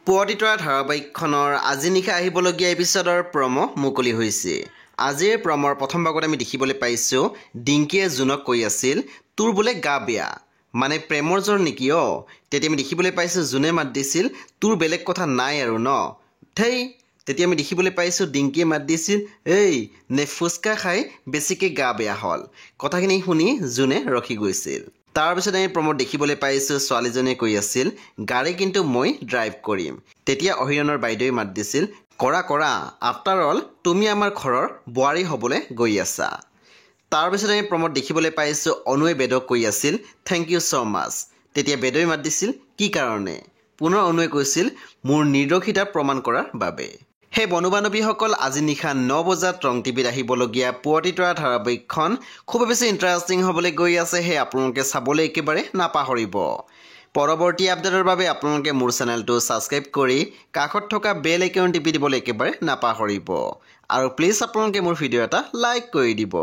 পুৱতিতৰা ধাৰাবাহিকখনৰ আজি নিশা আহিবলগীয়া এপিছডৰ প্ৰমো মুকলি হৈছে। আজিৰ প্ৰমৰ প্ৰথম ভাগত আমি দেখিবলৈ পাইছোঁ ডিংকিয়ে জুনক কৈ আছিল তোৰ বোলে গা বেয়া মানে প্ৰেমৰ জ্বৰ নেকি তেতিয়া আমি দেখিবলৈ পাইছোঁ জুনে মাত দিছিল তোৰ বেলেগ কথা নাই আৰু ন থেই তেতিয়া আমি দেখিবলৈ পাইছোঁ ডিংকিয়ে মাত দিছিল এই নে ফুচকা খাই বেছিকৈ গা বেয়া হ'ল কথাখিনি শুনি জুনে ৰখি গৈছিল। তাৰপিছত আমি প্ৰমোদ দেখিবলৈ পাইছোঁ ছোৱালীজনীয়ে কৈ আছিল গাড়ী কিন্তু মই ড্ৰাইভ কৰিম। তেতিয়া অহিৰণৰ বাইদেৱে মাত দিছিল কৰা কৰা আফটাৰ অল তুমি আমাৰ ঘৰৰ বোৱাৰী হ'বলৈ গৈ আছা। তাৰপিছত আমি প্ৰমোদ দেখিবলৈ পাইছোঁ অনুৱে বেদক কৈ আছিল থেংক ইউ ছ' মাছ। তেতিয়া বেদৱে মাত দিছিল কি কাৰণে? পুনৰ অনুৱে কৈছিল মোৰ নিৰ্দোষিতা প্ৰমাণ কৰাৰ বাবে। সেই বন্ধু বান্ধৱীসকল আজি নিশা 9 বজাত ৰং টিভিত আহিবলগীয়া পুৱতিতৰা ধাৰাবাহিকখন খুব বেছি ইণ্টাৰেষ্টিং হ'বলৈ গৈ আছে। সেই আপোনালোকে চাবলৈ একেবাৰে নাপাহৰিব। পৰৱৰ্তী আপডেটৰ বাবে আপোনালোকে মোৰ চেনেলটো ছাবস্ক্ৰাইব কৰি কাষত থকা বেল আইকন টিপি দিবলৈ একেবাৰে নাপাহৰিব আৰু প্লিজ আপোনালোকে মোৰ ভিডিঅ' এটা লাইক কৰি দিব।